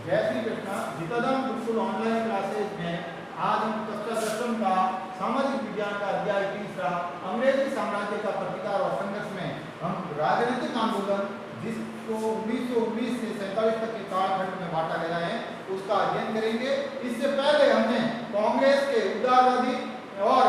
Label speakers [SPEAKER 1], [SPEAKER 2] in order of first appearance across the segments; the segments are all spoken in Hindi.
[SPEAKER 1] जय श्री कृष्णा। जितदम गुरुकुल ऑनलाइन क्लासेज में आज हम कक्षा 10 का सामाजिक विज्ञान का अध्याय 3 अंग्रेजी साम्राज्य का प्रतिकार और संघर्ष में हम राजनीतिक आंदोलन जिसको 1919 से 47 तक के कालखंड में बांटा गया है उसका अध्ययन करेंगे। इससे पहले हमने कांग्रेस के उदारवादी और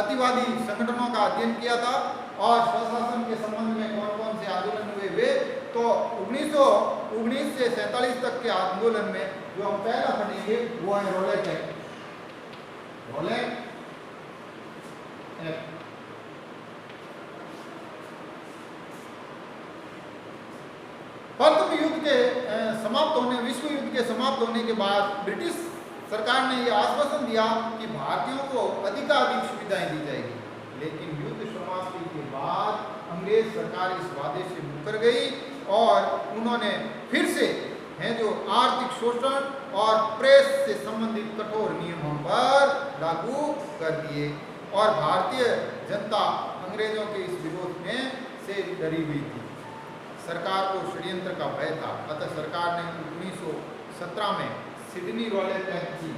[SPEAKER 1] अतिवादी संगठनों का अध्ययन किया था और स्वशासन के संबंध में कौन कौन से आंदोलन हुए वे। तो 1919 से 47 तक के आंदोलन में जो हम पहला पढ़ेंगे वो है रॉलेट एक्ट। रॉलेट एक्ट प्रथम युद्ध के विश्व युद्ध के समाप्त होने के बाद ब्रिटिश सरकार ने यह आश्वासन दिया कि भारतीयों को अधिकाधिक सुविधाएं दी जाएगी, लेकिन युद्ध समाप्ति के बाद अंग्रेज सरकार इस वादे से मुकर गई और उन्होंने फिर से जो आर्थिक शोषण और प्रेस से संबंधित कठोर नियमों पर लागू कर दिए और भारतीय जनता अंग्रेजों के इस विरोध में से डरी हुई थी। सरकार को षड्यंत्र का भय था, अतः सरकार ने 1917 में सिडनी रॉलेट एक्ट की।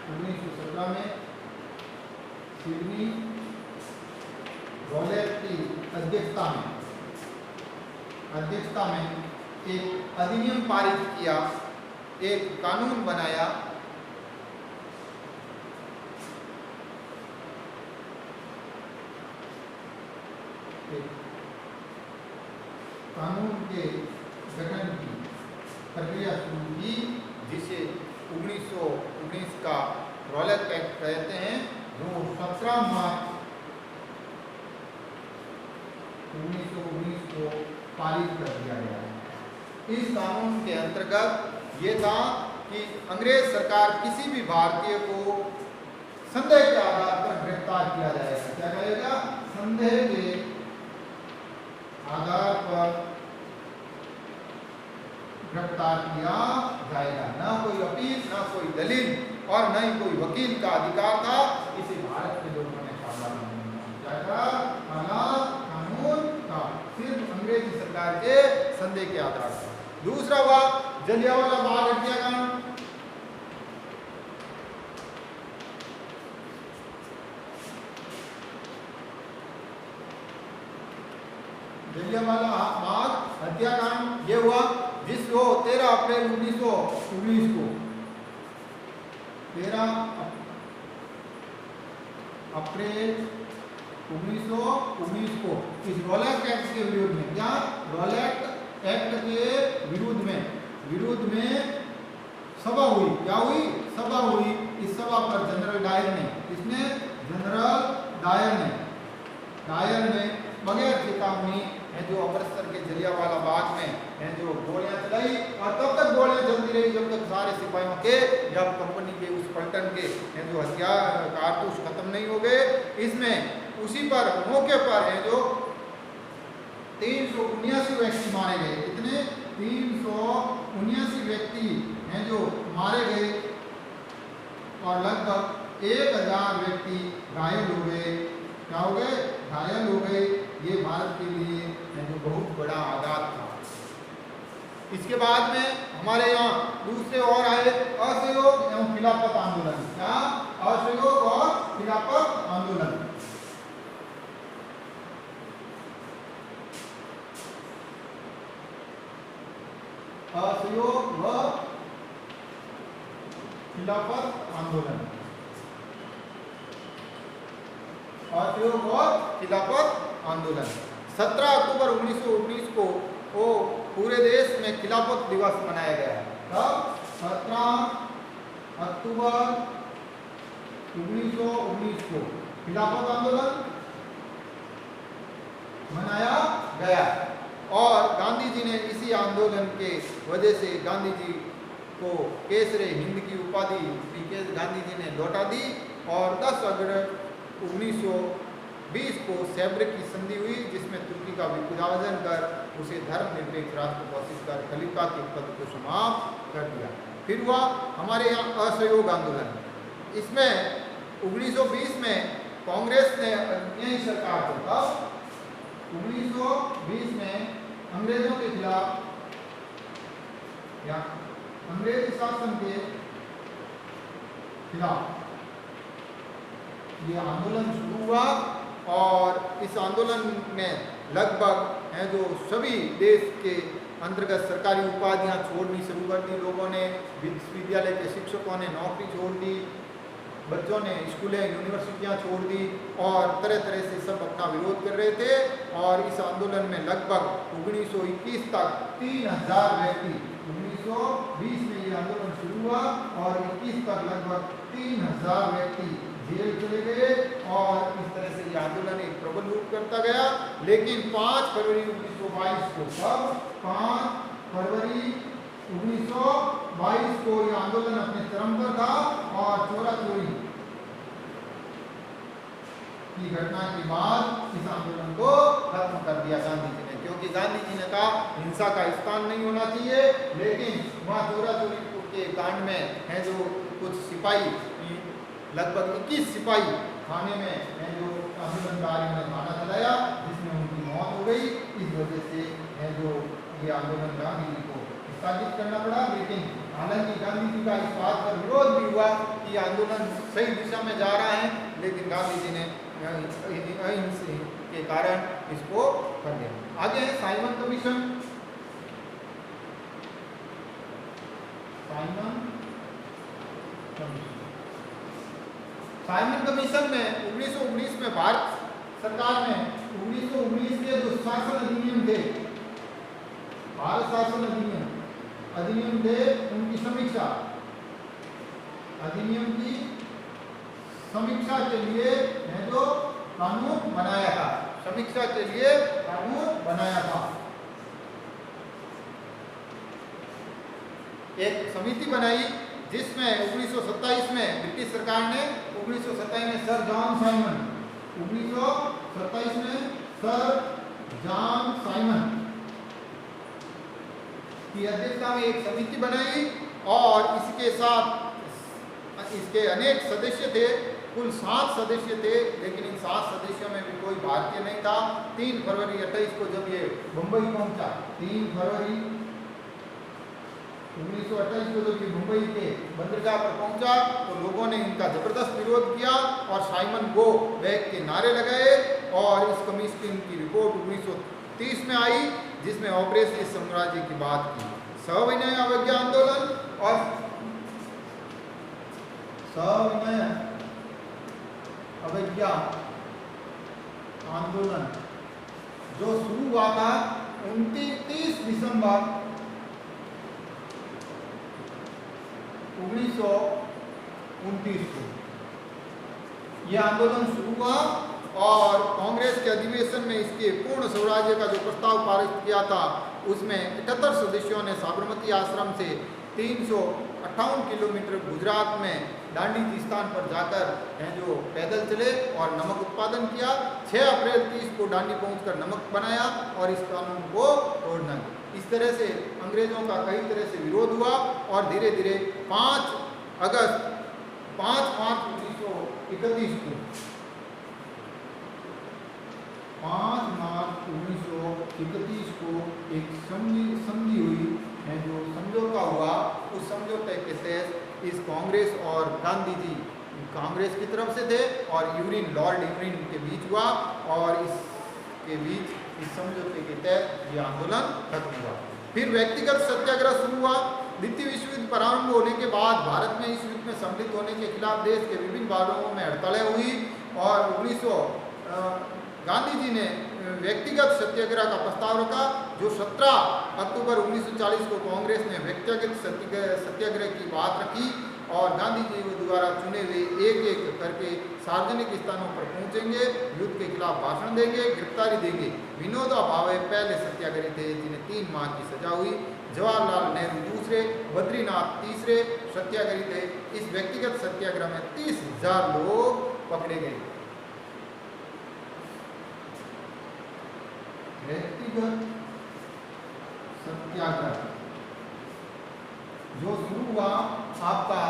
[SPEAKER 1] 1917 में सिडनी रॉलेट की अध्यक्षता में एक अधिनियम पारित किया, एक कानून बनाया। कानून के गठन की प्रक्रिया शुरू की जिसे 1919 का रॉलेट एक्ट कहते हैं, जो 17 मार्च 1919 को पारित कर दिया गया। इस कानून के अंतर्गत ये था कि अंग्रेज सरकार किसी भी भारतीय को संदेह के आधार पर गिरफ्तार किया जाएगा। क्या कहेगा? संदेह के आधार पर गिरफ्तार किया जाएगा। न कोई अपील, न कोई दलील और न ही कोई वकील का अधिकार था। इसे भारत के लोगों ने कानून था, सिर्फ अंग्रेजी सरकार के संदेह के आधार पर। दूसरा हुआ जलियांवाला बाग हत्याकांड। जलियांवाला बाग हत्याकांड ये हुआ जिसको 13 अप्रैल 1919 को 13 अप्रैल 1919 को इस रॉलेट एक्ट के विरोध में, क्या रॉलेट एक्ट के विरोध में सभा हुई। क्या हुई? सभा हुई। इस सभा पर जनरल डायर ने बगैर चेतावनी जो अमृतसर के जलियांवाला बाग में जो गोलियां चलाई और तब तक गोलियां चलती रही जब तक सारे सिपाहियों के या कंपनी के उस पलटन के जो हथियार कारतूस खत्म नहीं हो गए। इसमें उसी पर मौके पर जो 379 व्यक्ति मारे गए। कितने? 379 व्यक्ति हैं जो मारे गए और लगभग 1000 व्यक्ति घायल हो गए। क्या हो गए? घायल हो गए। ये भारत के लिए जो बहुत बड़ा आघात था। इसके बाद में हमारे यहाँ दूसरे और आए असहयोग एवं खिलाफत आंदोलन। क्या? असहयोग और खिलाफत आंदोलन। असहयोग व खिलाफत आंदोलन। असहयोग व खिलाफत आंदोलन 17 अक्टूबर 1919 को पूरे देश में खिलाफत दिवस मनाया गया है। कब? 17 अक्टूबर 1919 को खिलाफत आंदोलन मनाया गया और गांधी जी ने इसी आंदोलन के वजह से गांधी जी को केसरे हिंद की उपाधि गांधी जी ने लौटा दी और 10 अगस्त 1920 को सैब्रिक की संधि हुई जिसमें तुर्की का विभाजन कर उसे धर्मनिरपेक्ष राष्ट्र घोषित कर खलीफा के पद को समाप्त कर दिया। फिर हुआ हमारे यहाँ असहयोग आंदोलन। इसमें 1920 में कांग्रेस ने यही सरकार को, तब 1920 में अंग्रेजों के खिलाफ या अंग्रेजी शासन के खिलाफ ये आंदोलन शुरू हुआ और इस आंदोलन में लगभग है जो सभी देश के अंतर्गत सरकारी उपाधियां छोड़नी शुरू कर दी लोगों ने। विश्वविद्यालय के शिक्षकों ने नौकरी छोड़ दी, बच्चों ने स्कूलें यूनिवर्सिटियां छोड़ दी और तरह तरह से सब अपना विरोध कर रहे थे। और इस आंदोलन में लगभग 1921 तक 3000 व्यक्ति, 1920 में ये आंदोलन शुरू हुआ और 21 तक लगभग 3000 व्यक्ति जेल चले गए और इस तरह से ये आंदोलन एक प्रबल रूप करता गया। लेकिन 5 फरवरी 1922 को, कब 5 फरवरी 1922 को ये आंदोलन अपने चरम पर था और चोरा चोरी की घटना के बाद इस आंदोलन को खत्म कर दिया गांधी जी ने, क्योंकि गांधी जी ने कहा हिंसा का स्थान नहीं होना चाहिए। लेकिन वहाँ चोरा चोरी के कांड में है जो कुछ सिपाही, लगभग 21 सिपाही थाने में है जो आंदोलनकारियों ने थाना चलाया, जिसमें उनकी मौत हो गई। इस वजह से है जो ये आंदोलन गांधी जी को स्थगित करना पड़ा। लेकिन हालांकि गांधी जी का इस बात पर विरोध भी हुआ कि आंदोलन सही दिशा में जा रहा है, लेकिन गांधी जी ने अहिंसा के कारण इसको कर दिया। आगे है साइमन कमीशन। साइमन कमीशन में 1919 में भारत सरकार ने 1919 के जो शासन अधिनियम थे, भारत शासन अधिनियम थे, उनकी समीक्षा, अधिनियम की समीक्षा के लिए है जो कानून बनाया था, समीक्षा के लिए कानून बनाया था। एक समिति बनाई जिसमें 1927 में ब्रिटिश सरकार ने 1927 में सर जॉन साइमन, 1927 में सर जॉन साइमन की अध्यक्षता में एक समिति बनाई और इसके साथ इसके अनेक सदस्य थे, कुल 7 सदस्य थे। लेकिन इन 7 सदस्यों में भी कोई भारतीय नहीं था। 3 फरवरी 28 को जब ये मुंबई पहुंचा, 3 फरवरी 1928 को जब ये मुंबई के बंदरगाह पर पहुंचा तो लोगों ने इनका जबरदस्त विरोध किया और साइमन गो बैक के नारे लगाए। और इस कमीशन की रिपोर्ट 1930 में आई, जिसमें ऑपरेशन साम्राज्य की बात की। सविनय अवज्ञा आंदोलन और सविनय अवज्ञा आंदोलन जो शुरू हुआ था 29 दिसंबर 1929 को यह आंदोलन शुरू हुआ और कांग्रेस के अधिवेशन में इसके पूर्ण स्वराज्य का जो प्रस्ताव पारित किया था, उसमें 78 सदस्यों ने साबरमती आश्रम से 358 किलोमीटर गुजरात में दांडी स्थान पर जाकर हैं जो पैदल चले और नमक उत्पादन किया। 6 अप्रैल 30 को दांडी पहुंचकर नमक बनाया और इस कानून को तोड़ना। इस तरह से अंग्रेजों का कई तरह से विरोध हुआ और धीरे धीरे 5 मार्च 1931 को 5 मार्च 1931 को एक संधि हुई है जो समझौता हुआ। उस समझौते के तहत इस कांग्रेस और गांधी जी कांग्रेस की तरफ से थे और लॉर्ड यूरिन के बीच हुआ और इसके बीच इस समझौते के तहत यह आंदोलन खत्म हुआ। फिर व्यक्तिगत सत्याग्रह शुरू हुआ। द्वितीय विश्व युद्ध प्रारंभ होने के बाद भारत में इस युद्ध में सम्मिलित होने के खिलाफ देश के विभिन्न भागों में हड़तालें हुई और गांधी जी ने व्यक्तिगत सत्याग्रह का प्रस्ताव रखा, जो 17 अक्टूबर 1940 को कांग्रेस ने व्यक्तिगत सत्याग्रह की बात रखी और गांधी जी द्वारा चुने हुए एक करके सार्वजनिक स्थानों पर पहुंचेंगे, युद्ध के खिलाफ भाषण देंगे, गिरफ्तारी देंगे। विनोबा भावे पहले सत्याग्रही थे जिन्हें 3 माह की सजा हुई। जवाहरलाल नेहरू दूसरे, बद्रीनाथ तीसरे सत्याग्रही थे। इस व्यक्तिगत सत्याग्रह में 30,000 लोग पकड़े गए। व्यक्तिगत सत्याग्रह जो शुरू हुआ आपका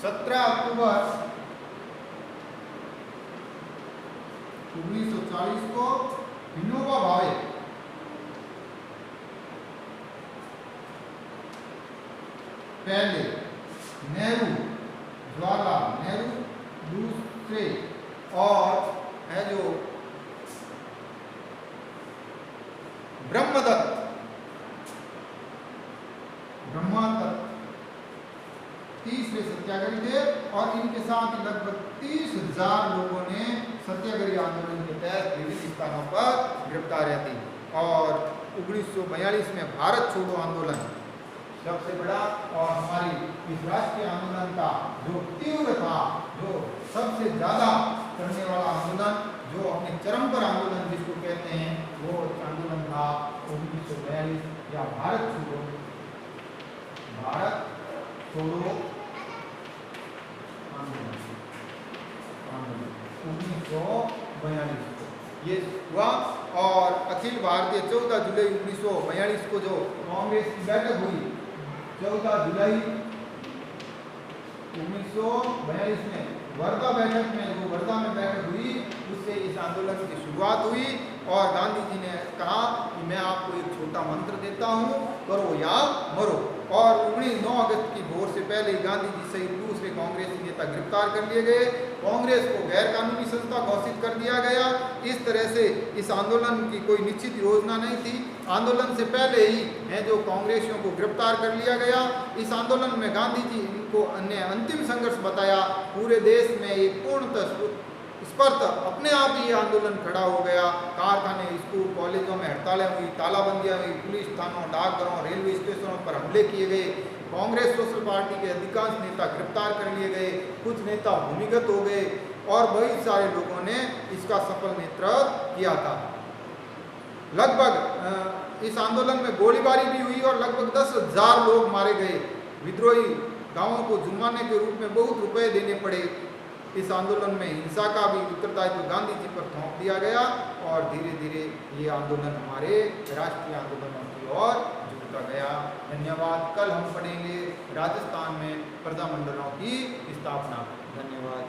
[SPEAKER 1] 17 अक्टूबर 1940 को विनोबा भावे पहले नेहरू, जवाहरलाल नेहरू, दूसरे और है जो ब्रह्मदत्त तीसरे सत्याग्रही थे और इनके साथ लगभग 30,000 लोगों ने सत्याग्रही आंदोलन के तहत विभिन्न स्थानों पर गिरफ्तारियां दी। और 1942 में भारत छोड़ो आंदोलन सबसे बड़ा और हमारी इस राष्ट्रीय आंदोलन का जो तीव्र था, जो सबसे ज्यादा करने वाला आंदोलन, जो अपने चरम पर आंदोलन जिसको कहते हैं, वो आंदोलन था 1942 या भारत छोड़ो आंदोलन 1942 ये हुआ। और अखिल भारतीय 14 जुलाई 1942 को जो कांग्रेस की बैठक हुई, 14 जुलाई 1942 में वर्धा बैठक में, जो वर्धा में बैठक हुई, उससे इस आंदोलन की शुरुआत हुई। और गांधी जी ने कहा कि मैं आपको एक छोटा मंत्र देता हूँ, करो या मरो। और 9 अगस्त की भोर से पहले गांधी जी सहित दूसरे कांग्रेसी नेता गिरफ्तार कर लिए गए। कांग्रेस को गैर कानूनी संस्था घोषित कर दिया गया। इस तरह से इस आंदोलन की कोई निश्चित योजना नहीं थी। आंदोलन से पहले ही है जो कांग्रेसियों को गिरफ्तार कर लिया गया। इस आंदोलन में गांधी जी इनको अन्य अंतिम संघर्ष बताया। पूरे देश में एक पूर्णतः स्पर्ध अपने आप ही आंदोलन खड़ा हो गया। कारखाने, स्कूल, कॉलेजों में हड़तालें हुई, तालाबंदियां हुई, पुलिस थानों, डाकघरों, रेलवे स्टेशनों पर हमले किए गए। कांग्रेस सोशल पार्टी के अधिकांश नेता गिरफ्तार कर लिए गए, कुछ नेता भूमिगत हो गए और बहुत सारे लोगों ने इसका सफल नेतृत्व किया था। लगभग इस आंदोलन में गोलीबारी भी हुई और लगभग 10,000 लोग मारे गए। विद्रोही गांवों को जुर्माने के रूप में बहुत रुपए देने पड़े। इस आंदोलन में हिंसा का भी उत्तरदायित्व गांधी जी पर थोप दिया गया और धीरे धीरे ये आंदोलन हमारे राष्ट्रीय आंदोलनों की ओर झुकता गया। धन्यवाद। कल हम पढ़ेंगे राजस्थान में प्रजामंडलों की स्थापना। धन्यवाद।